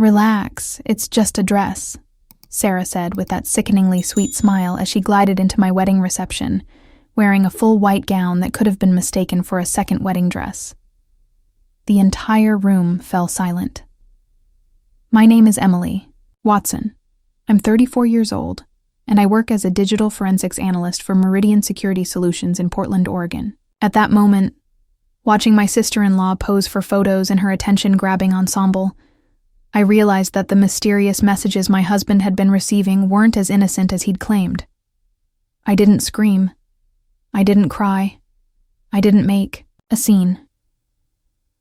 "Relax, it's just a dress," Sarah said with that sickeningly sweet smile as she glided into my wedding reception, wearing a full white gown that could have been mistaken for a second wedding dress. The entire room fell silent. "My name is Emily Watson. I'm 34 years old, and I work as a digital forensics analyst for Meridian Security Solutions in Portland, Oregon." At that moment, watching my sister-in-law pose for photos in her attention-grabbing ensemble, I realized that the mysterious messages my husband had been receiving weren't as innocent as he'd claimed. I didn't scream. I didn't cry. I didn't make a scene.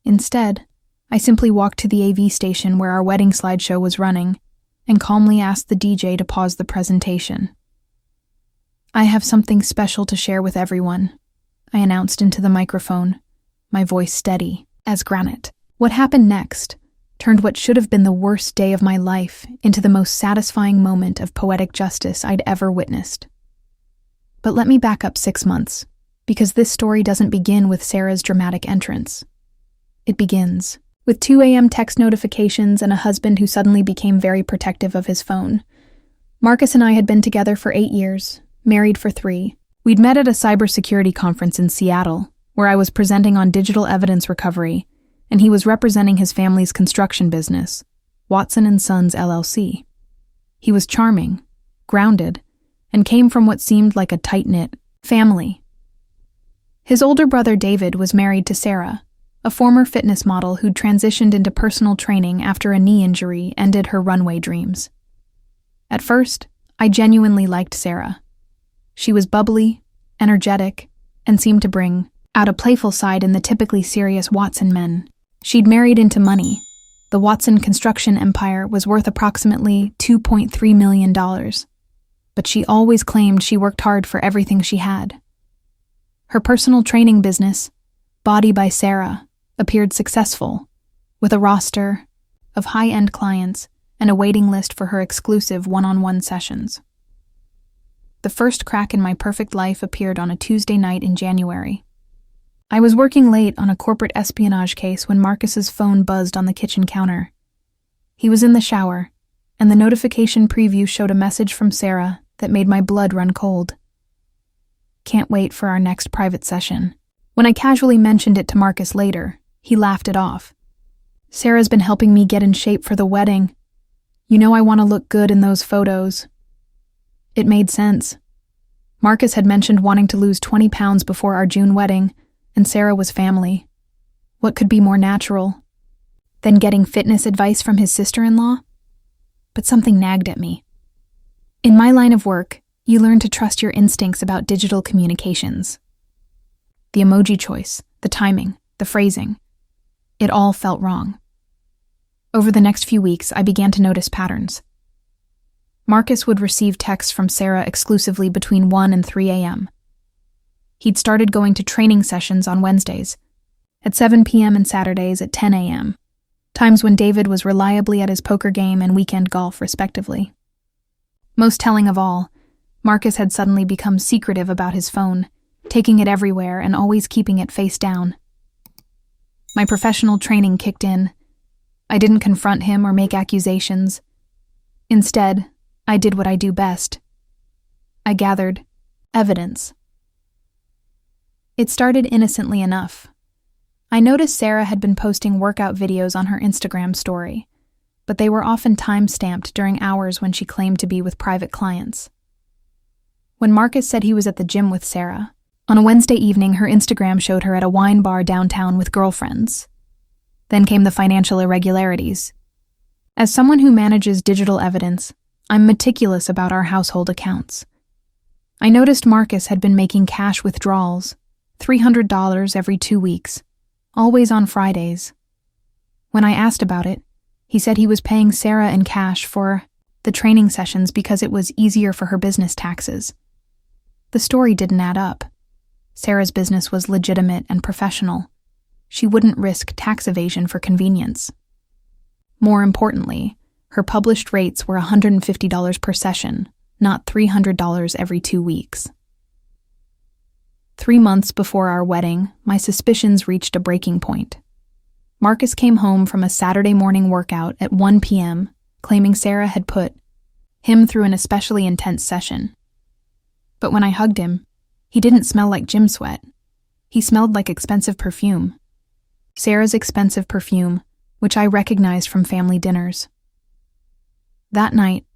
Instead, I simply walked to the AV station where our wedding slideshow was running and calmly asked the DJ to pause the presentation. "I have something special to share with everyone," I announced into the microphone, my voice steady as granite. What happened next turned what should have been the worst day of my life into the most satisfying moment of poetic justice I'd ever witnessed. But let me back up 6 months, because this story doesn't begin with Sarah's dramatic entrance. It begins with 2 a.m. text notifications and a husband who suddenly became very protective of his phone. Marcus and I had been together for 8 years, married for 3. We'd met at a cybersecurity conference in Seattle, where I was presenting on digital evidence recovery, and he was representing his family's construction business, Watson & Sons LLC. He was charming, grounded, and came from what seemed like a tight-knit family. His older brother David was married to Sarah, a former fitness model who'd transitioned into personal training after a knee injury ended her runway dreams. At first, I genuinely liked Sarah. She was bubbly, energetic, and seemed to bring out a playful side in the typically serious Watson men. She'd married into money. The Watson construction empire was worth approximately $2.3 million, but she always claimed she worked hard for everything she had. Her personal training business, Body by Sarah, appeared successful, with a roster of high-end clients and a waiting list for her exclusive one-on-one sessions. The first crack in my perfect life appeared on a Tuesday night in January. I was working late on a corporate espionage case when Marcus's phone buzzed on the kitchen counter. He was in the shower, and the notification preview showed a message from Sarah that made my blood run cold. "Can't wait for our next private session." When I casually mentioned it to Marcus later, he laughed it off. "Sarah's been helping me get in shape for the wedding. You know I want to look good in those photos." It made sense. Marcus had mentioned wanting to lose 20 pounds before our June wedding, and Sarah was family. What could be more natural than getting fitness advice from his sister-in-law? But something nagged at me. In my line of work, you learn to trust your instincts about digital communications. The emoji choice, the timing, the phrasing. It all felt wrong. Over the next few weeks, I began to notice patterns. Marcus would receive texts from Sarah exclusively between 1 and 3 a.m. He'd started going to training sessions on Wednesdays, at 7 p.m. and Saturdays at 10 a.m., times when David was reliably at his poker game and weekend golf, respectively. Most telling of all, Marcus had suddenly become secretive about his phone, taking it everywhere and always keeping it face down. My professional training kicked in. I didn't confront him or make accusations. Instead, I did what I do best. I gathered evidence. It started innocently enough. I noticed Sarah had been posting workout videos on her Instagram story, but they were often time-stamped during hours when she claimed to be with private clients. When Marcus said he was at the gym with Sarah, on a Wednesday evening her Instagram showed her at a wine bar downtown with girlfriends. Then came the financial irregularities. As someone who manages digital evidence, I'm meticulous about our household accounts. I noticed Marcus had been making cash withdrawals, $300 every 2 weeks, always on Fridays. When I asked about it, he said he was paying Sarah in cash for the training sessions because it was easier for her business taxes. The story didn't add up. Sarah's business was legitimate and professional. She wouldn't risk tax evasion for convenience. More importantly, her published rates were $150 per session, not $300 every 2 weeks. 3 months before our wedding, my suspicions reached a breaking point. Marcus came home from a Saturday morning workout at 1 p.m., claiming Sarah had put him through an especially intense session. But when I hugged him, he didn't smell like gym sweat. He smelled like expensive perfume. Sarah's expensive perfume, which I recognized from family dinners. That night,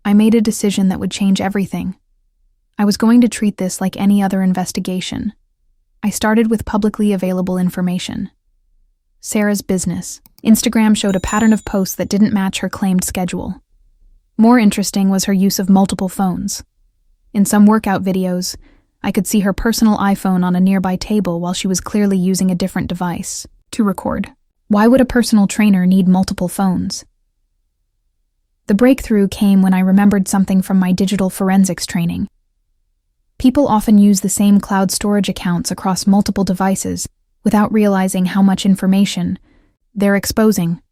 I made a decision that would change everything. I was going to treat this like any other investigation. I started with publicly available information. Sarah's business. Instagram showed a pattern of posts that didn't match her claimed schedule. More interesting was her use of multiple phones. In some workout videos, I could see her personal iPhone on a nearby table while she was clearly using a different device to record. Why would a personal trainer need multiple phones? The breakthrough came when I remembered something from my digital forensics training. People often use the same cloud storage accounts across multiple devices without realizing how much information they're exposing.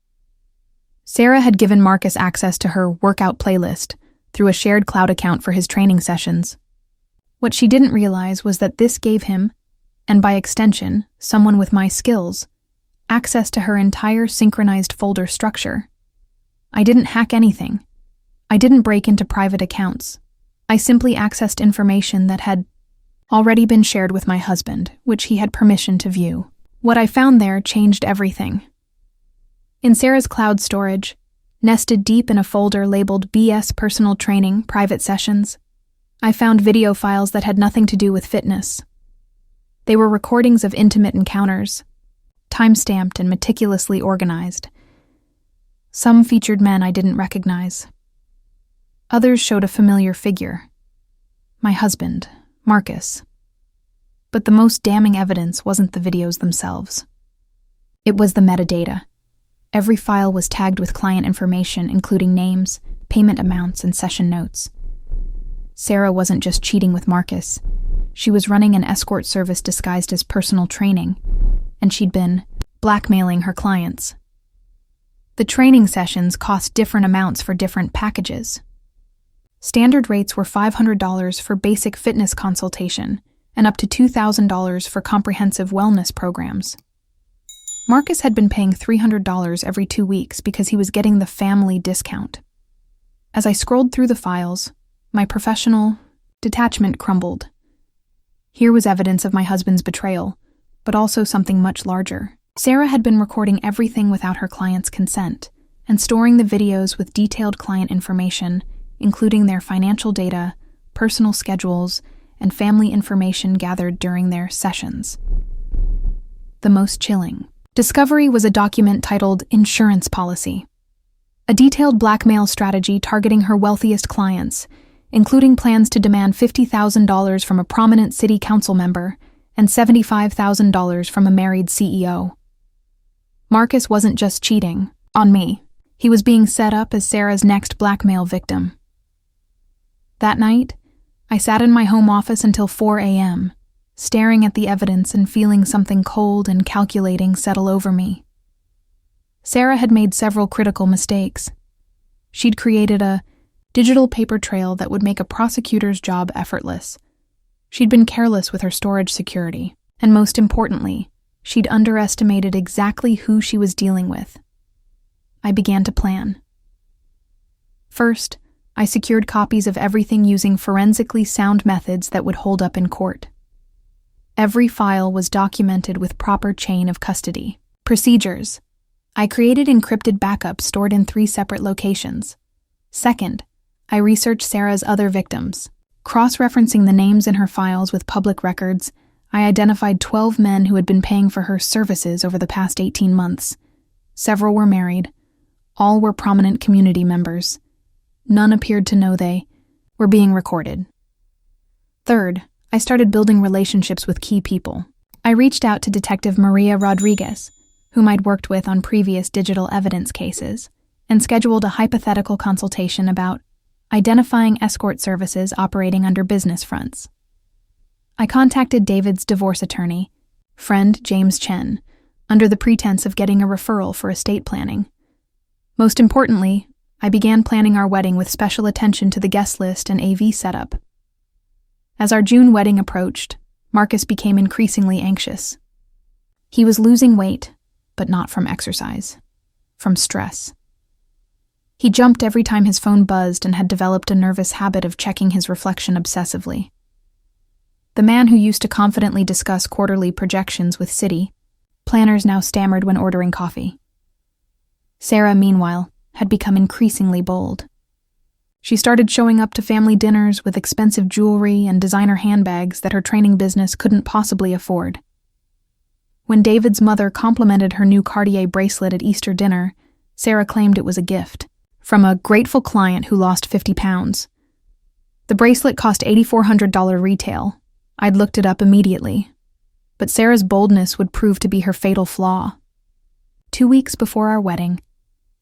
Sarah had given Marcus access to her workout playlist through a shared cloud account for his training sessions. What she didn't realize was that this gave him, and by extension, someone with my skills, access to her entire synchronized folder structure. I didn't hack anything. I didn't break into private accounts. I simply accessed information that had already been shared with my husband, which he had permission to view. What I found there changed everything. In Sarah's cloud storage, nested deep in a folder labeled BS Personal Training Private Sessions, I found video files that had nothing to do with fitness. They were recordings of intimate encounters, time-stamped and meticulously organized. Some featured men I didn't recognize. Others showed a familiar figure. My husband, Marcus. But the most damning evidence wasn't the videos themselves. It was the metadata. Every file was tagged with client information, including names, payment amounts, and session notes. Sarah wasn't just cheating with Marcus. She was running an escort service disguised as personal training, and she'd been blackmailing her clients. The training sessions cost different amounts for different packages. Standard rates were $500 for basic fitness consultation and up to $2,000 for comprehensive wellness programs. Marcus had been paying $300 every 2 weeks because he was getting the family discount. As I scrolled through the files, my professional detachment crumbled. Here was evidence of my husband's betrayal, but also something much larger. Sarah had been recording everything without her client's consent and storing the videos with detailed client information, including their financial data, personal schedules, and family information gathered during their sessions. The most chilling discovery was a document titled Insurance Policy, a detailed blackmail strategy targeting her wealthiest clients, including plans to demand $50,000 from a prominent city council member and $75,000 from a married CEO. Marcus wasn't just cheating on me. He was being set up as Sarah's next blackmail victim. That night, I sat in my home office until 4 a.m., staring at the evidence and feeling something cold and calculating settle over me. Sarah had made several critical mistakes. She'd created a digital paper trail that would make a prosecutor's job effortless. She'd been careless with her storage security, and most importantly, she'd underestimated exactly who she was dealing with. I began to plan. First, I secured copies of everything using forensically sound methods that would hold up in court. Every file was documented with proper chain of custody. Procedures. I created encrypted backups stored in 3 separate locations. Second, I researched Sarah's other victims. Cross-referencing the names in her files with public records, I identified 12 men who had been paying for her services over the past 18 months. Several were married. All were prominent community members. None appeared to know they were being recorded. Third, I started building relationships with key people. I reached out to Detective Maria Rodriguez, whom I'd worked with on previous digital evidence cases, and scheduled a hypothetical consultation about identifying escort services operating under business fronts. I contacted David's divorce attorney, friend James Chen, under the pretense of getting a referral for estate planning. Most importantly, I began planning our wedding with special attention to the guest list and AV setup. As our June wedding approached, Marcus became increasingly anxious. He was losing weight, but not from exercise. From stress. He jumped every time his phone buzzed and had developed a nervous habit of checking his reflection obsessively. The man who used to confidently discuss quarterly projections with Citi planners now stammered when ordering coffee. Sarah, meanwhile, had become increasingly bold. She started showing up to family dinners with expensive jewelry and designer handbags that her training business couldn't possibly afford. When David's mother complimented her new Cartier bracelet at Easter dinner, Sarah claimed it was a gift from a grateful client who lost 50 pounds. The bracelet cost $8,400 retail. I'd looked it up immediately. But Sarah's boldness would prove to be her fatal flaw. 2 weeks before our wedding,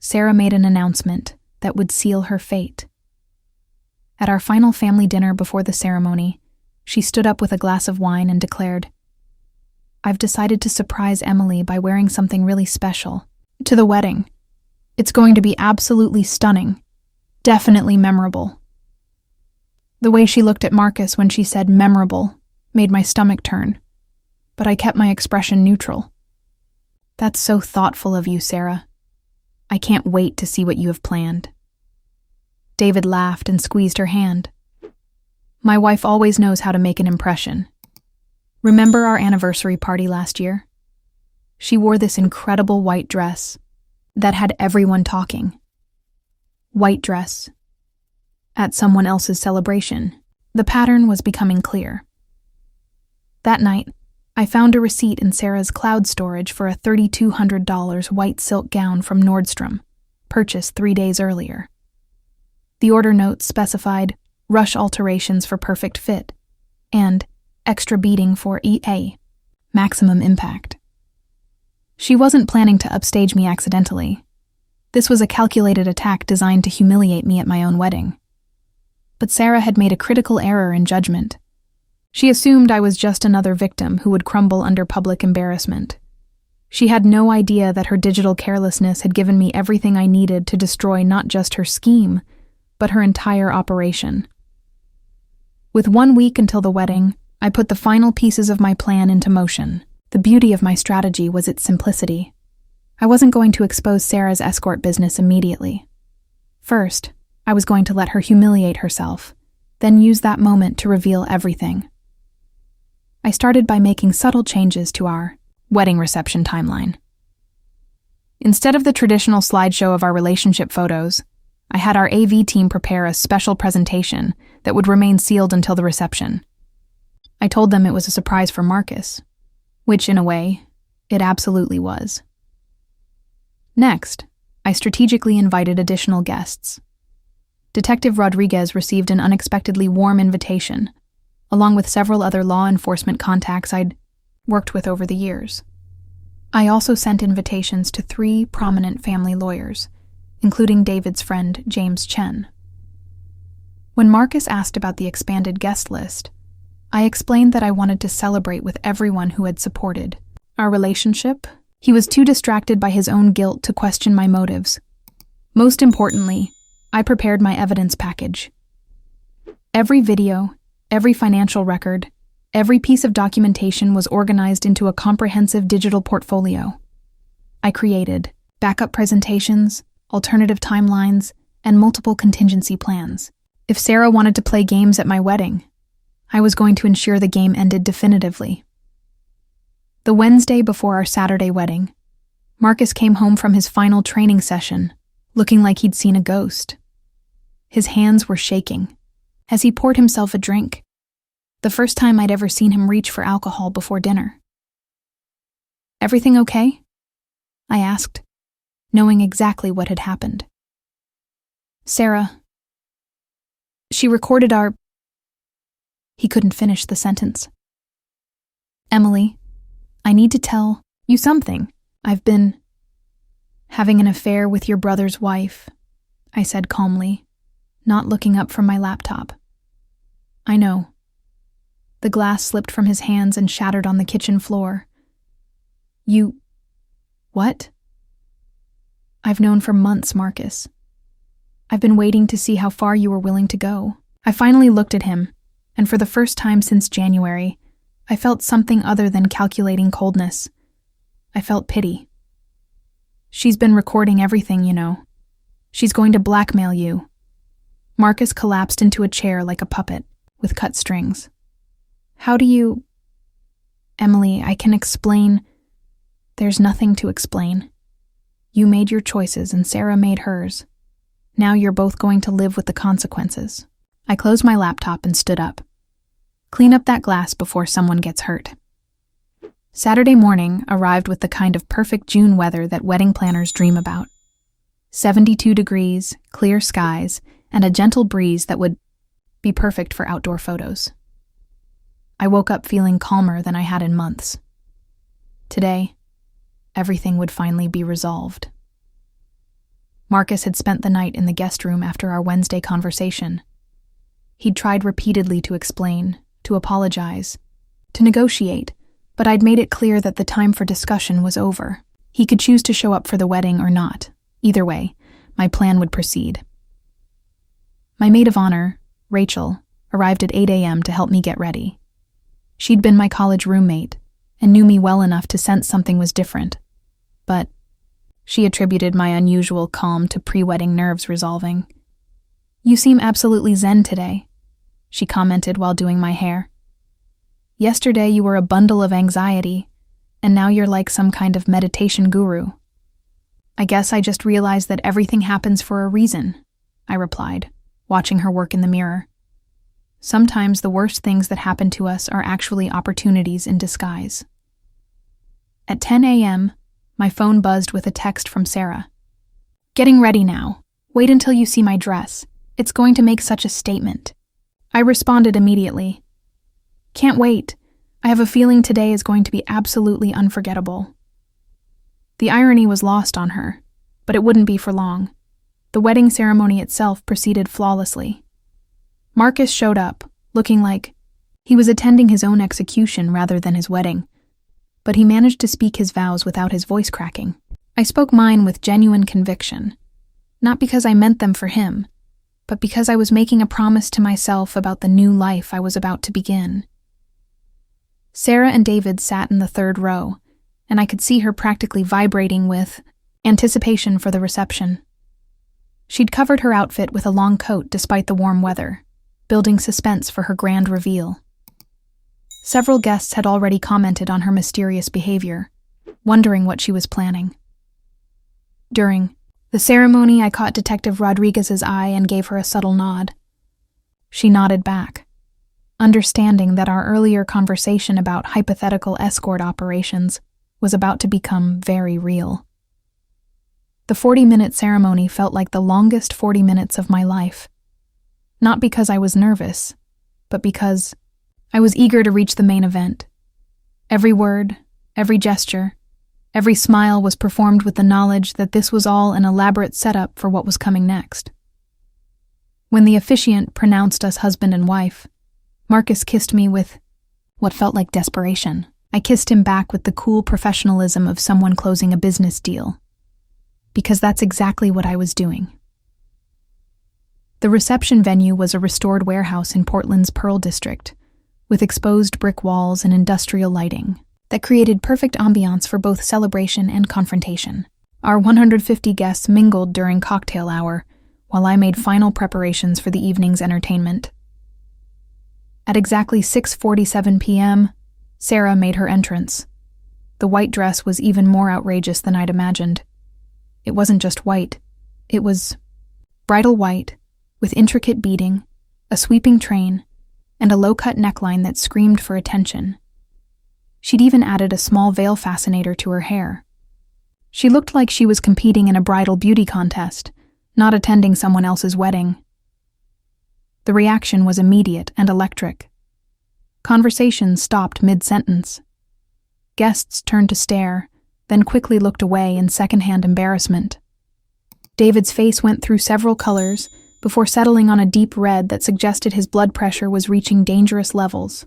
Sarah made an announcement that would seal her fate. At our final family dinner before the ceremony, she stood up with a glass of wine and declared, "I've decided to surprise Emily by wearing something really special to the wedding. It's going to be absolutely stunning, definitely memorable." The way she looked at Marcus when she said memorable made my stomach turn, but I kept my expression neutral. "That's so thoughtful of you, Sarah. I can't wait to see what you have planned." David laughed and squeezed her hand. "My wife always knows how to make an impression. Remember our anniversary party last year? She wore this incredible white dress that had everyone talking. White dress. At someone else's celebration, the pattern was becoming clear. That night, I found a receipt in Sarah's cloud storage for a $3,200 white silk gown from Nordstrom, purchased 3 days earlier. The order notes specified rush alterations for perfect fit and extra beading for EA, maximum impact. She wasn't planning to upstage me accidentally. This was a calculated attack designed to humiliate me at my own wedding. But Sarah had made a critical error in judgment. She assumed I was just another victim who would crumble under public embarrassment. She had no idea that her digital carelessness had given me everything I needed to destroy not just her scheme, but her entire operation. With 1 week until the wedding, I put the final pieces of my plan into motion. The beauty of my strategy was its simplicity. I wasn't going to expose Sarah's escort business immediately. First, I was going to let her humiliate herself, then use that moment to reveal everything. I started by making subtle changes to our wedding reception timeline. Instead of the traditional slideshow of our relationship photos, I had our AV team prepare a special presentation that would remain sealed until the reception. I told them it was a surprise for Marcus, which, in a way, it absolutely was. Next, I strategically invited additional guests. Detective Rodriguez received an unexpectedly warm invitation, along with several other law enforcement contacts I'd worked with over the years. I also sent invitations to 3 prominent family lawyers, including David's friend James Chen. When Marcus asked about the expanded guest list, I explained that I wanted to celebrate with everyone who had supported our relationship. He was too distracted by his own guilt to question my motives. Most importantly, I prepared my evidence package. Every video, every financial record, every piece of documentation was organized into a comprehensive digital portfolio. I created backup presentations, alternative timelines, and multiple contingency plans. If Sarah wanted to play games at my wedding, I was going to ensure the game ended definitively. The Wednesday before our Saturday wedding, Marcus came home from his final training session, looking like he'd seen a ghost. His hands were shaking as he poured himself a drink, the first time I'd ever seen him reach for alcohol before dinner. "Everything okay?" I asked, knowing exactly what had happened. "Sarah, she recorded our..." He couldn't finish the sentence. "Emily, I need to tell you something. I've been having an affair with your brother's wife," I said calmly, not looking up from my laptop. "I know." The glass slipped from his hands and shattered on the kitchen floor. "You... what?" "I've known for months, Marcus. I've been waiting to see how far you were willing to go." I finally looked at him, and for the first time since January, I felt something other than calculating coldness. I felt pity. She's been recording everything, you know. She's going to blackmail you." Marcus collapsed into a chair like a puppet, with cut strings. "How do you—" "Emily, I can explain—" "There's nothing to explain. You made your choices and Sarah made hers. Now you're both going to live with the consequences." I closed my laptop and stood up. "Clean up that glass before someone gets hurt." Saturday morning arrived with the kind of perfect June weather that wedding planners dream about. 72 degrees, clear skies, and a gentle breeze that would be perfect for outdoor photos. I woke up feeling calmer than I had in months. Today, everything would finally be resolved. Marcus had spent the night in the guest room after our Wednesday conversation. He'd tried repeatedly to explain, to apologize, to negotiate, but I'd made it clear that the time for discussion was over. He could choose to show up for the wedding or not. Either way, my plan would proceed. My maid of honor, Rachel, arrived at 8 a.m. to help me get ready. She'd been my college roommate and knew me well enough to sense something was different, but she attributed my unusual calm to pre-wedding nerves resolving. "You seem absolutely zen today," she commented while doing my hair. "Yesterday you were a bundle of anxiety, and now you're like some kind of meditation guru." "I guess I just realized that everything happens for a reason," I replied, watching her work in the mirror. "Sometimes the worst things that happen to us are actually opportunities in disguise." At 10 a.m., my phone buzzed with a text from Sarah. "Getting ready now. Wait until you see my dress. It's going to make such a statement." I responded immediately. "Can't wait. I have a feeling today is going to be absolutely unforgettable." The irony was lost on her, but it wouldn't be for long. The wedding ceremony itself proceeded flawlessly. Marcus showed up, looking like he was attending his own execution rather than his wedding, but he managed to speak his vows without his voice cracking. I spoke mine with genuine conviction, not because I meant them for him, but because I was making a promise to myself about the new life I was about to begin. Sarah and David sat in the third row, and I could see her practically vibrating with anticipation for the reception. She'd covered her outfit with a long coat despite the warm weather, building suspense for her grand reveal. Several guests had already commented on her mysterious behavior, wondering what she was planning. During the ceremony, I caught Detective Rodriguez's eye and gave her a subtle nod. She nodded back, understanding that our earlier conversation about hypothetical escort operations was about to become very real. The 40-minute ceremony felt like the longest 40 minutes of my life. Not because I was nervous, but because I was eager to reach the main event. Every word, every gesture, every smile was performed with the knowledge that this was all an elaborate setup for what was coming next. When the officiant pronounced us husband and wife, Marcus kissed me with what felt like desperation. I kissed him back with the cool professionalism of someone closing a business deal, because that's exactly what I was doing. The reception venue was a restored warehouse in Portland's Pearl District, with exposed brick walls and industrial lighting that created perfect ambiance for both celebration and confrontation. Our 150 guests mingled during cocktail hour, while I made final preparations for the evening's entertainment. At exactly 6:47 p.m., Sarah made her entrance. The white dress was even more outrageous than I'd imagined. It wasn't just white. It was bridal white, with intricate beading, a sweeping train, and a low-cut neckline that screamed for attention. She'd even added a small veil fascinator to her hair. She looked like she was competing in a bridal beauty contest, not attending someone else's wedding. The reaction was immediate and electric. Conversation stopped mid-sentence. Guests turned to stare, then quickly looked away in secondhand embarrassment. David's face went through several colors before settling on a deep red that suggested his blood pressure was reaching dangerous levels.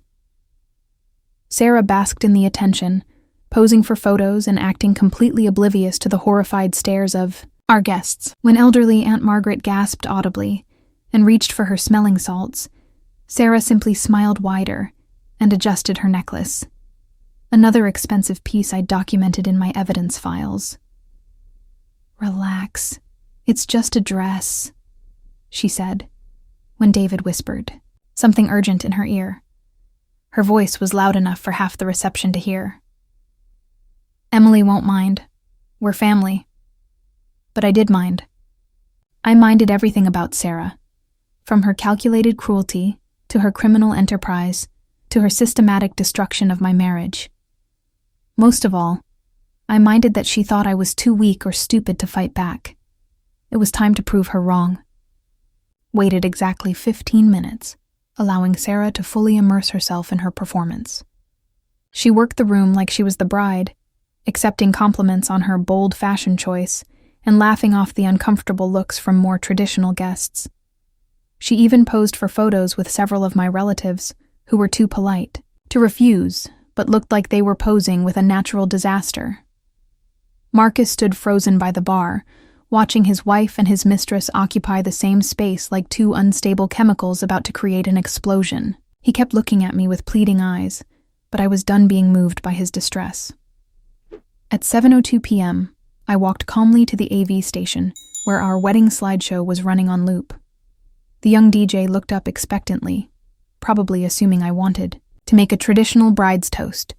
Sarah basked in the attention, posing for photos and acting completely oblivious to the horrified stares of our guests. When elderly Aunt Margaret gasped audibly and reached for her smelling salts, Sarah simply smiled wider and adjusted her necklace. Another expensive piece I documented in my evidence files. "Relax. It's just a dress," she said, when David whispered, something urgent in her ear. Her voice was loud enough for half the reception to hear. "Emily won't mind. We're family." But I did mind. I minded everything about Sarah, from her calculated cruelty to her criminal enterprise to her systematic destruction of my marriage. Most of all, I minded that she thought I was too weak or stupid to fight back. It was time to prove her wrong. Waited exactly 15 minutes, allowing Sarah to fully immerse herself in her performance. She worked the room like she was the bride, accepting compliments on her bold fashion choice and laughing off the uncomfortable looks from more traditional guests. She even posed for photos with several of my relatives, who were too polite to refuse, but looked like they were posing with a natural disaster. Marcus stood frozen by the bar, watching his wife and his mistress occupy the same space like two unstable chemicals about to create an explosion. He kept looking at me with pleading eyes, but I was done being moved by his distress. At 7:02 p.m., I walked calmly to the AV station, where our wedding slideshow was running on loop. The young DJ looked up expectantly, probably assuming I wanted to make a traditional bride's toast.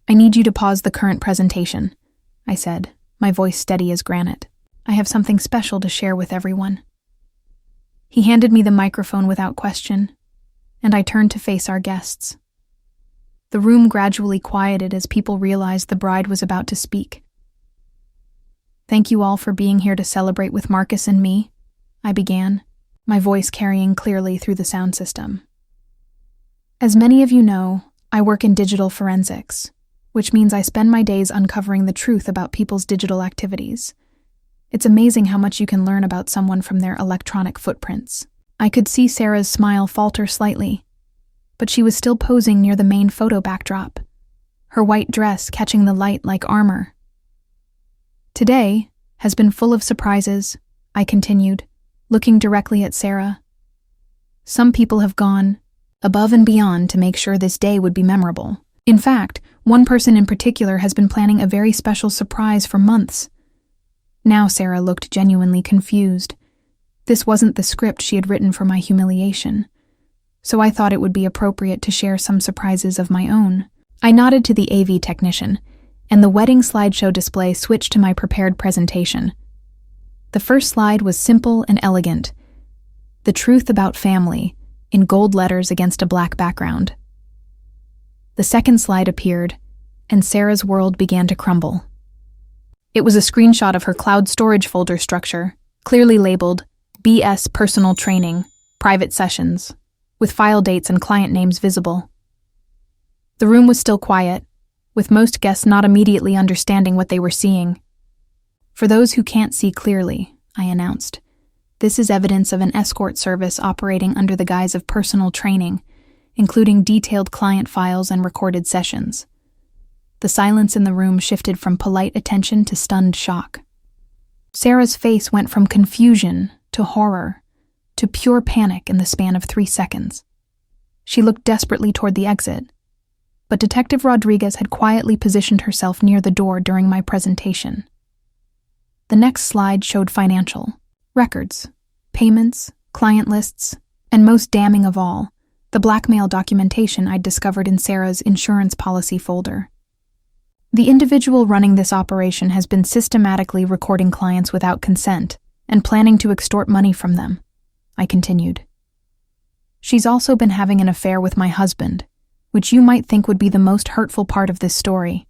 "I need you to pause the current presentation," I said, my voice steady as granite. "I have something special to share with everyone." He handed me the microphone without question, and I turned to face our guests. The room gradually quieted as people realized the bride was about to speak. "Thank you all for being here to celebrate with Marcus and me," I began, my voice carrying clearly through the sound system. "As many of you know, I work in digital forensics, which means I spend my days uncovering the truth about people's digital activities. It's amazing how much you can learn about someone from their electronic footprints." I could see Sarah's smile falter slightly, but she was still posing near the main photo backdrop, her white dress catching the light like armor. "Today has been full of surprises," I continued, looking directly at Sarah. "Some people have gone above and beyond to make sure this day would be memorable. In fact, one person in particular has been planning a very special surprise for months." Now Sarah looked genuinely confused. This wasn't the script she had written for my humiliation, so I thought it would be appropriate to share some surprises of my own. I nodded to the AV technician, and the wedding slideshow display switched to my prepared presentation. The first slide was simple and elegant. The truth about family, in gold letters against a black background. The second slide appeared, and Sarah's world began to crumble. It was a screenshot of her cloud storage folder structure, clearly labeled BS Personal Training, Private Sessions, with file dates and client names visible. The room was still quiet, with most guests not immediately understanding what they were seeing. "For those who can't see clearly," I announced, "this is evidence of an escort service operating under the guise of personal training, including detailed client files and recorded sessions." The silence in the room shifted from polite attention to stunned shock. Sarah's face went from confusion to horror to pure panic in the span of 3 seconds. She looked desperately toward the exit, but Detective Rodriguez had quietly positioned herself near the door during my presentation. The next slide showed financial records, payments, client lists, and most damning of all, the blackmail documentation I'd discovered in Sarah's insurance policy folder. "The individual running this operation has been systematically recording clients without consent and planning to extort money from them," I continued. "She's also been having an affair with my husband, which you might think would be the most hurtful part of this story.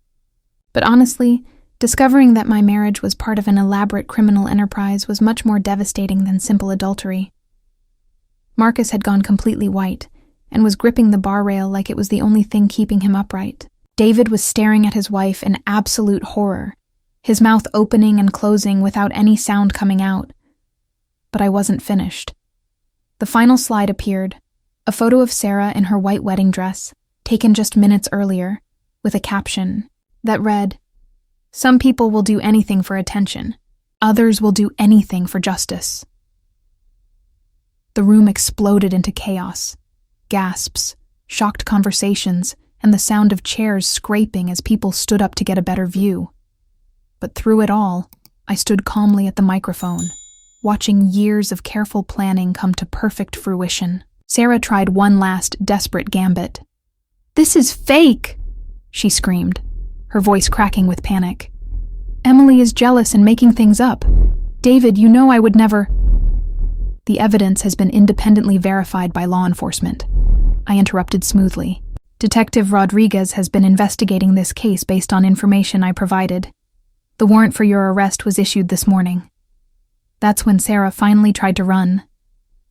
But honestly, discovering that my marriage was part of an elaborate criminal enterprise was much more devastating than simple adultery." Marcus had gone completely white and was gripping the bar rail like it was the only thing keeping him upright. David was staring at his wife in absolute horror, his mouth opening and closing without any sound coming out. But I wasn't finished. The final slide appeared, a photo of Sarah in her white wedding dress, taken just minutes earlier, with a caption that read, "Some people will do anything for attention. Others will do anything for justice." The room exploded into chaos, gasps, shocked conversations, and the sound of chairs scraping as people stood up to get a better view. But through it all, I stood calmly at the microphone, watching years of careful planning come to perfect fruition. Sarah tried one last desperate gambit. "This is fake!" she screamed, her voice cracking with panic. "Emily is jealous and making things up. David, you know I would never—" "The evidence has been independently verified by law enforcement," I interrupted smoothly. "Detective Rodriguez has been investigating this case based on information I provided. The warrant for your arrest was issued this morning." That's when Sarah finally tried to run.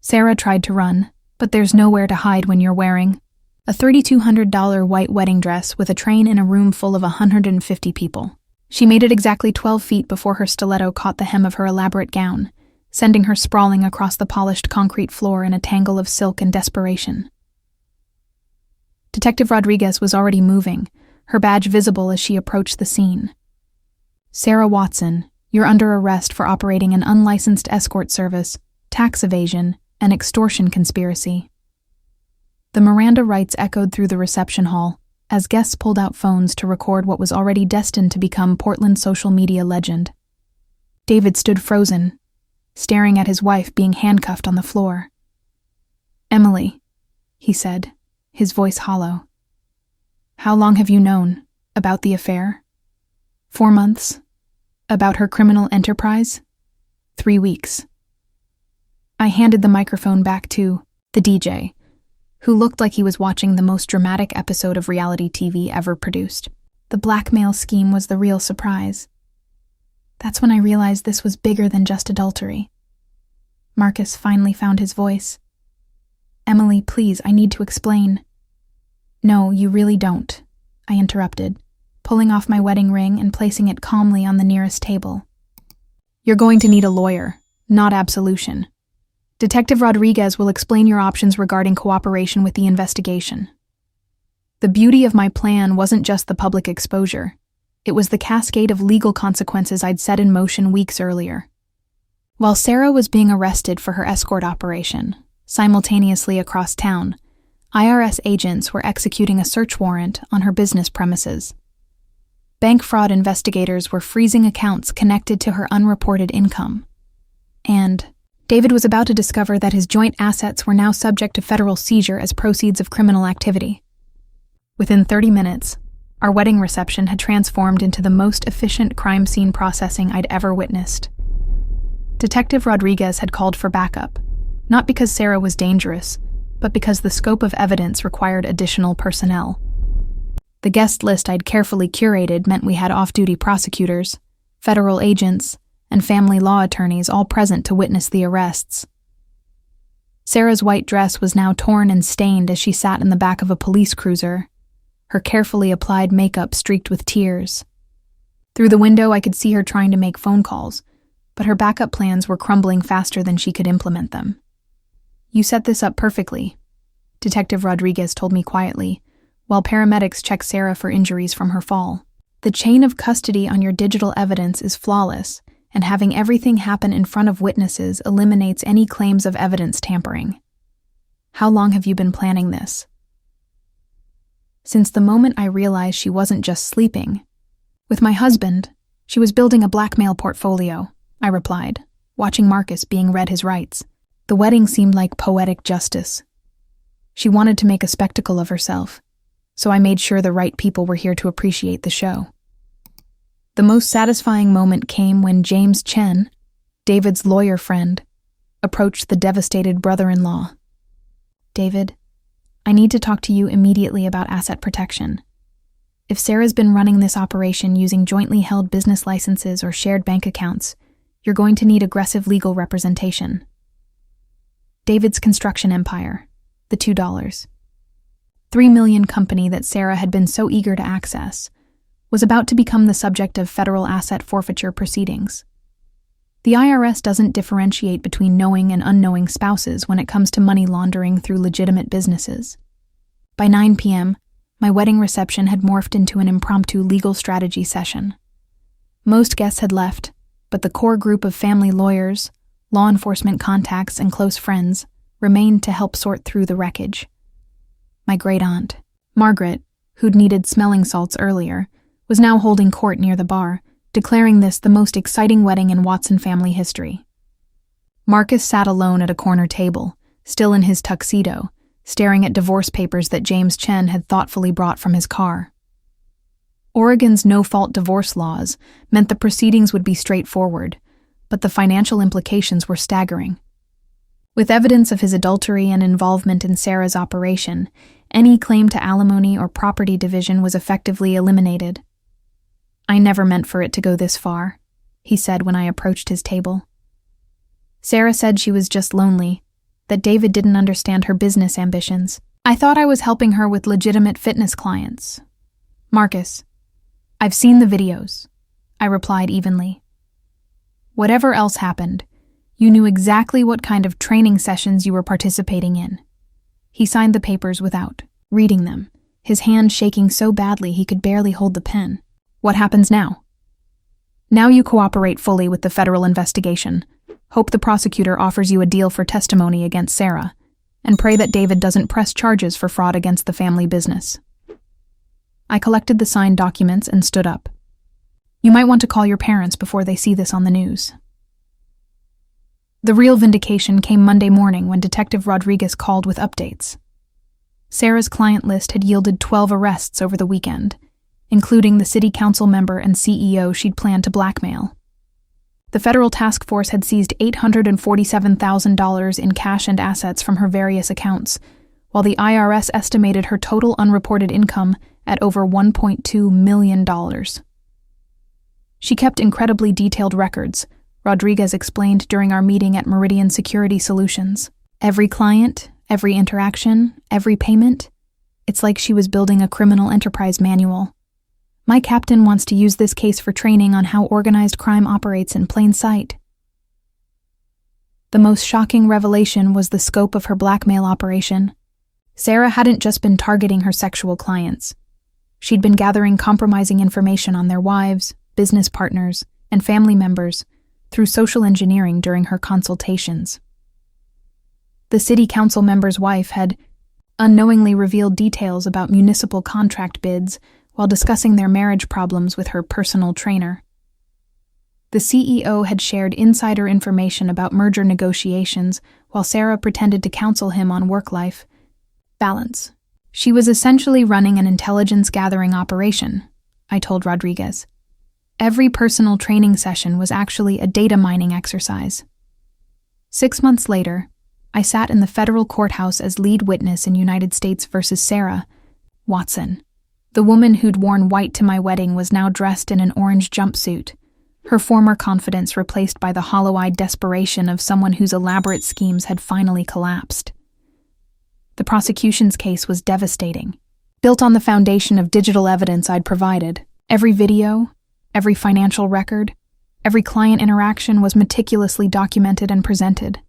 Sarah tried to run, but there's nowhere to hide when you're wearing a $3,200 white wedding dress with a train in a room full of 150 people. She made it exactly 12 feet before her stiletto caught the hem of her elaborate gown, sending her sprawling across the polished concrete floor in a tangle of silk and desperation. Detective Rodriguez was already moving, her badge visible as she approached the scene. "Sarah Watson, you're under arrest for operating an unlicensed escort service, tax evasion, and extortion conspiracy." The Miranda rights echoed through the reception hall as guests pulled out phones to record what was already destined to become Portland's social media legend. David stood frozen, staring at his wife being handcuffed on the floor. "Emily," he said, his voice hollow. "How long have you known about the affair? 4 months? About her criminal enterprise? 3 weeks." I handed the microphone back to the DJ, who looked like he was watching the most dramatic episode of reality TV ever produced. The blackmail scheme was the real surprise. That's when I realized this was bigger than just adultery. Marcus finally found his voice. "Emily, please, I need to explain." "No, you really don't," I interrupted, pulling off my wedding ring and placing it calmly on the nearest table. "You're going to need a lawyer, not absolution. Detective Rodriguez will explain your options regarding cooperation with the investigation." The beauty of my plan wasn't just the public exposure. It was the cascade of legal consequences I'd set in motion weeks earlier. While Sarah was being arrested for her escort operation, simultaneously across town, IRS agents were executing a search warrant on her business premises. Bank fraud investigators were freezing accounts connected to her unreported income. And David was about to discover that his joint assets were now subject to federal seizure as proceeds of criminal activity. Within 30 minutes, our wedding reception had transformed into the most efficient crime scene processing I'd ever witnessed. Detective Rodriguez had called for backup, not because Sarah was dangerous, but because the scope of evidence required additional personnel. The guest list I'd carefully curated meant we had off-duty prosecutors, federal agents, and family law attorneys all present to witness the arrests. Sarah's white dress was now torn and stained as she sat in the back of a police cruiser, her carefully applied makeup streaked with tears. Through the window, I could see her trying to make phone calls, but her backup plans were crumbling faster than she could implement them. "You set this up perfectly," Detective Rodriguez told me quietly, while paramedics checked Sarah for injuries from her fall. "The chain of custody on your digital evidence is flawless, and having everything happen in front of witnesses eliminates any claims of evidence tampering. How long have you been planning this?" "Since the moment I realized she wasn't just sleeping. With my husband, she was building a blackmail portfolio," I replied, watching Marcus being read his rights. The wedding seemed like poetic justice. She wanted to make a spectacle of herself, so I made sure the right people were here to appreciate the show. The most satisfying moment came when James Chen, David's lawyer friend, approached the devastated brother-in-law. "David, I need to talk to you immediately about asset protection. If Sarah's been running this operation using jointly held business licenses or shared bank accounts, you're going to need aggressive legal representation." David's construction empire, the $2. $3 million company that Sarah had been so eager to access, was about to become the subject of federal asset forfeiture proceedings. The IRS doesn't differentiate between knowing and unknowing spouses when it comes to money laundering through legitimate businesses. By 9 p.m., my wedding reception had morphed into an impromptu legal strategy session. Most guests had left, but the core group of family lawyers, law enforcement contacts, and close friends remained to help sort through the wreckage. My great-aunt, Margaret, who'd needed smelling salts earlier, was now holding court near the bar, declaring this the most exciting wedding in Watson family history. Marcus sat alone at a corner table, still in his tuxedo, staring at divorce papers that James Chen had thoughtfully brought from his car. Oregon's no-fault divorce laws meant the proceedings would be straightforward, but the financial implications were staggering. With evidence of his adultery and involvement in Sarah's operation, any claim to alimony or property division was effectively eliminated. "I never meant for it to go this far," he said when I approached his table. Sarah said she was just lonely, that David didn't understand her business ambitions. I thought I was helping her with legitimate fitness clients. "Marcus, I've seen the videos," I replied evenly. "Whatever else happened, you knew exactly what kind of training sessions you were participating in." He signed the papers without reading them, his hand shaking so badly he could barely hold the pen. "What happens now?" "Now you cooperate fully with the federal investigation. Hope the prosecutor offers you a deal for testimony against Sarah, and pray that David doesn't press charges for fraud against the family business." I collected the signed documents and stood up. "You might want to call your parents before they see this on the news." The real vindication came Monday morning when Detective Rodriguez called with updates. Sarah's client list had yielded 12 arrests over the weekend, including the city council member and CEO she'd planned to blackmail. The federal task force had seized $847,000 in cash and assets from her various accounts, while the IRS estimated her total unreported income at over $1.2 million. She kept incredibly detailed records, Rodriguez explained during our meeting at Meridian Security Solutions. Every client, every interaction, every payment. It's like she was building a criminal enterprise manual. My captain wants to use this case for training on how organized crime operates in plain sight. The most shocking revelation was the scope of her blackmail operation. Sarah hadn't just been targeting her sexual clients. She'd been gathering compromising information on their wives, business partners, and family members through social engineering during her consultations. The city council member's wife had unknowingly revealed details about municipal contract bids while discussing their marriage problems with her personal trainer. The CEO had shared insider information about merger negotiations while Sarah pretended to counsel him on work-life balance. She was essentially running an intelligence-gathering operation, I told Rodriguez. Every personal training session was actually a data mining exercise. 6 months later, I sat in the federal courthouse as lead witness in United States versus Sarah Watson. The woman who'd worn white to my wedding was now dressed in an orange jumpsuit, her former confidence replaced by the hollow-eyed desperation of someone whose elaborate schemes had finally collapsed. The prosecution's case was devastating, built on the foundation of digital evidence I'd provided. Every video, every financial record, every client interaction was meticulously documented and presented.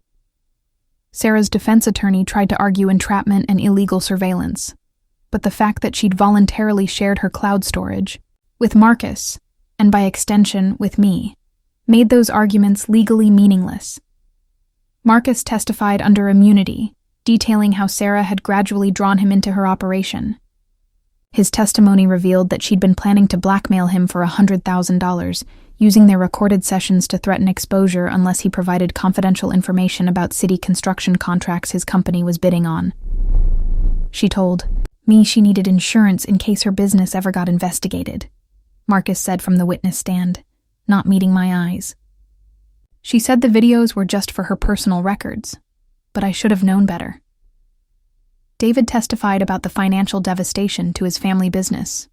Sarah's defense attorney tried to argue entrapment and illegal surveillance, but the fact that she'd voluntarily shared her cloud storage with Marcus, and by extension with me, made those arguments legally meaningless. Marcus testified under immunity, detailing how Sarah had gradually drawn him into her operation. His testimony revealed that she'd been planning to blackmail him for $100,000, using their recorded sessions to threaten exposure unless he provided confidential information about city construction contracts his company was bidding on. She told me she needed insurance in case her business ever got investigated, Marcus said from the witness stand, not meeting my eyes. She said the videos were just for her personal records, but I should have known better. David testified about the financial devastation to his family business.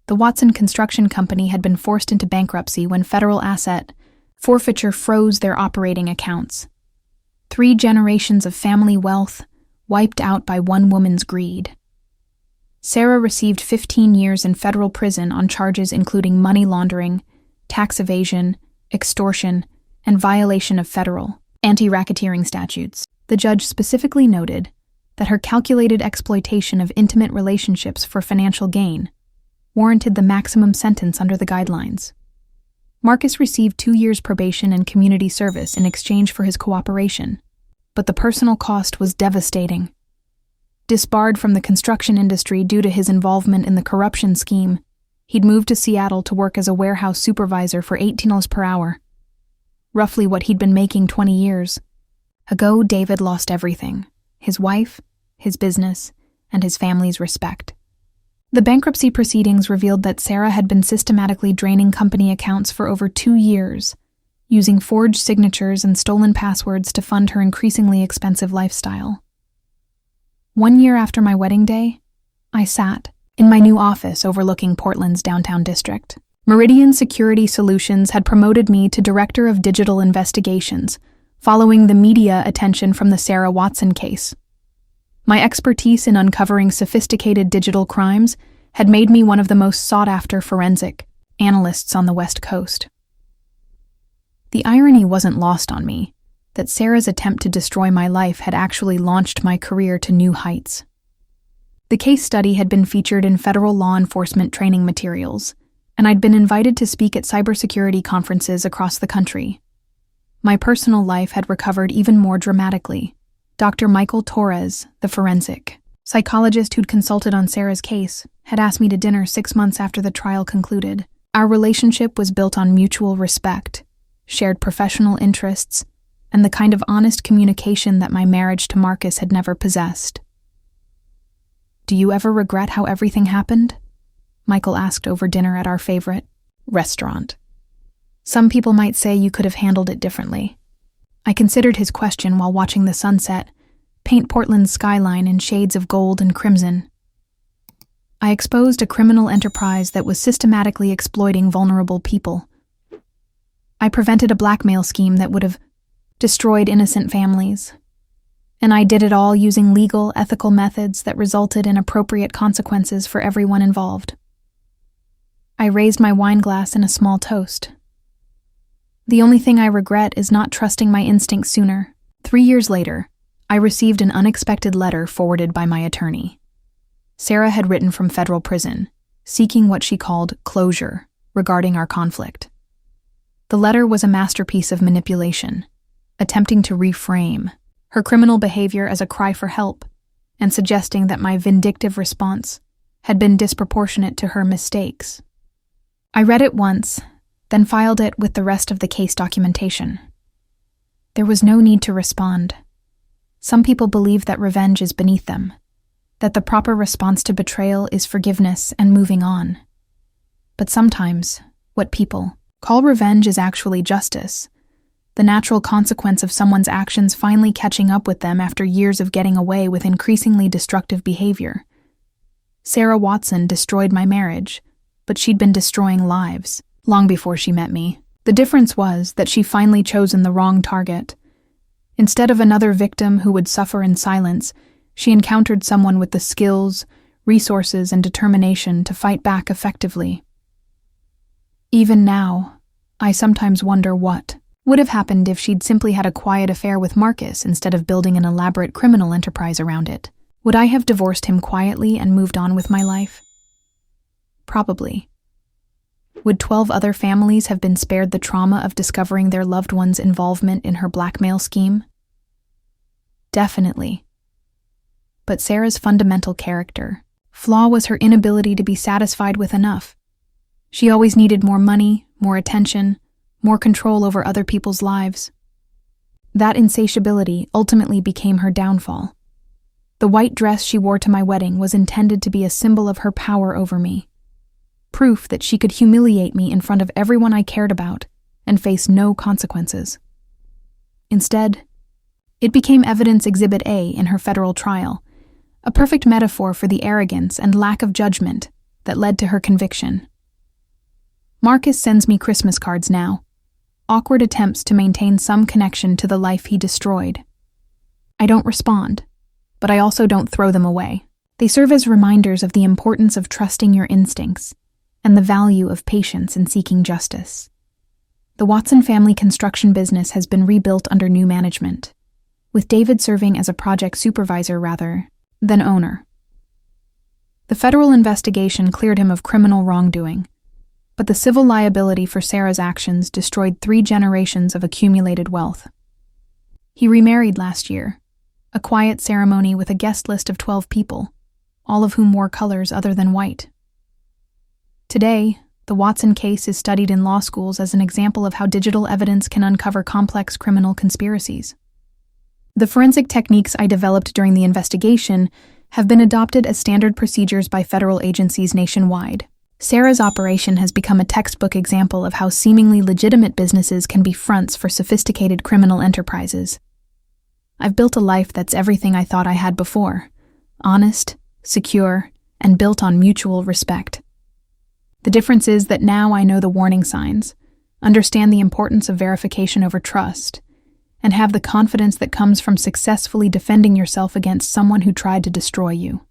The Watson Construction Company had been forced into bankruptcy when federal asset forfeiture froze their operating accounts. 3 generations of family wealth wiped out by one woman's greed. Sarah received 15 years in federal prison on charges including money laundering, tax evasion, extortion, and violation of federal anti-racketeering statutes. The judge specifically noted that her calculated exploitation of intimate relationships for financial gain warranted the maximum sentence under the guidelines. Marcus received 2 years probation and community service in exchange for his cooperation, but the personal cost was devastating. Disbarred from the construction industry due to his involvement in the corruption scheme, He'd moved to Seattle to work as a warehouse supervisor for $18 per hour, roughly what he'd been making 20 years ago. David lost everything: his wife, his business, and his family's respect. The bankruptcy proceedings revealed that Sarah had been systematically draining company accounts for over 2 years, using forged signatures and stolen passwords to fund her increasingly expensive lifestyle. 1 year after my wedding day, I sat in my new office overlooking Portland's downtown district. Meridian Security Solutions had promoted me to Director of Digital Investigations, following the media attention from the Sarah Watson case. My expertise in uncovering sophisticated digital crimes had made me one of the most sought-after forensic analysts on the West Coast. The irony wasn't lost on me that Sarah's attempt to destroy my life had actually launched my career to new heights. The case study had been featured in federal law enforcement training materials, and I'd been invited to speak at cybersecurity conferences across the country. My personal life had recovered even more dramatically. Dr. Michael Torres, the forensic psychologist who'd consulted on Sarah's case, had asked me to dinner 6 months after the trial concluded. Our relationship was built on mutual respect, shared professional interests, and the kind of honest communication that my marriage to Marcus had never possessed. "Do you ever regret how everything happened?" Michael asked over dinner at our favorite restaurant. "Some people might say you could have handled it differently." I considered his question while watching the sunset paint Portland's skyline in shades of gold and crimson. I exposed a criminal enterprise that was systematically exploiting vulnerable people. I prevented a blackmail scheme that would have destroyed innocent families. And I did it all using legal, ethical methods that resulted in appropriate consequences for everyone involved. I raised my wine glass in a small toast. The only thing I regret is not trusting my instincts sooner. 3 years later, I received an unexpected letter forwarded by my attorney. Sarah had written from federal prison, seeking what she called closure regarding our conflict. The letter was a masterpiece of manipulation, attempting to reframe her criminal behavior as a cry for help, and suggesting that my vindictive response had been disproportionate to her mistakes. I read it once, then filed it with the rest of the case documentation. There was no need to respond. Some people believe that revenge is beneath them, that the proper response to betrayal is forgiveness and moving on. But sometimes, what people call revenge is actually justice, the natural consequence of someone's actions finally catching up with them after years of getting away with increasingly destructive behavior. Sarah Watson destroyed my marriage, but she'd been destroying lives long before she met me. The difference was that she finally chosen the wrong target. Instead of another victim who would suffer in silence, she encountered someone with the skills, resources, and determination to fight back effectively. Even now, I sometimes wonder what would have happened if she'd simply had a quiet affair with Marcus instead of building an elaborate criminal enterprise around it. Would I have divorced him quietly and moved on with my life? Probably. Would 12 other families have been spared the trauma of discovering their loved one's involvement in her blackmail scheme? Definitely. But Sarah's fundamental character flaw was her inability to be satisfied with enough. She always needed more money, more attention, more control over other people's lives. That insatiability ultimately became her downfall. The white dress she wore to my wedding was intended to be a symbol of her power over me, proof that she could humiliate me in front of everyone I cared about and face no consequences. Instead, it became evidence exhibit A in her federal trial, a perfect metaphor for the arrogance and lack of judgment that led to her conviction. Marcus sends me Christmas cards now, awkward attempts to maintain some connection to the life he destroyed. I don't respond, but I also don't throw them away. They serve as reminders of the importance of trusting your instincts and the value of patience in seeking justice. The Watson family construction business has been rebuilt under new management, with David serving as a project supervisor rather than owner. The federal investigation cleared him of criminal wrongdoing, but the civil liability for Sarah's actions destroyed 3 generations of accumulated wealth. He remarried last year, a quiet ceremony with a guest list of 12 people, all of whom wore colors other than white. Today, the Watson case is studied in law schools as an example of how digital evidence can uncover complex criminal conspiracies. The forensic techniques I developed during the investigation have been adopted as standard procedures by federal agencies nationwide. Sarah's operation has become a textbook example of how seemingly legitimate businesses can be fronts for sophisticated criminal enterprises. I've built a life that's everything I thought I had before: honest, secure, and built on mutual respect. The difference is that now I know the warning signs, understand the importance of verification over trust, and have the confidence that comes from successfully defending yourself against someone who tried to destroy you.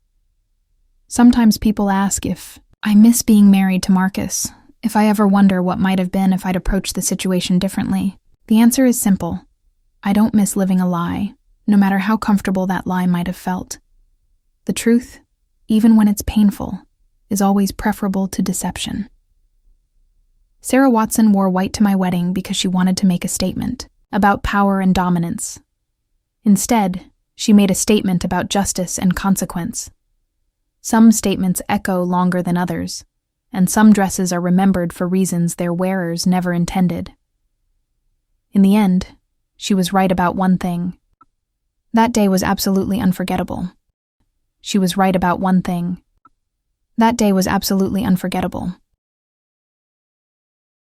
Sometimes people ask if I miss being married to Marcus, if I ever wonder what might have been if I'd approached the situation differently. The answer is simple. I don't miss living a lie, no matter how comfortable that lie might have felt. The truth, even when it's painful, is always preferable to deception. Sarah Watson wore white to my wedding because she wanted to make a statement about power and dominance. Instead, she made a statement about justice and consequence. Some statements echo longer than others, and some dresses are remembered for reasons their wearers never intended. In the end, she was right about one thing. That day was absolutely unforgettable. She was right about one thing. That day was absolutely unforgettable.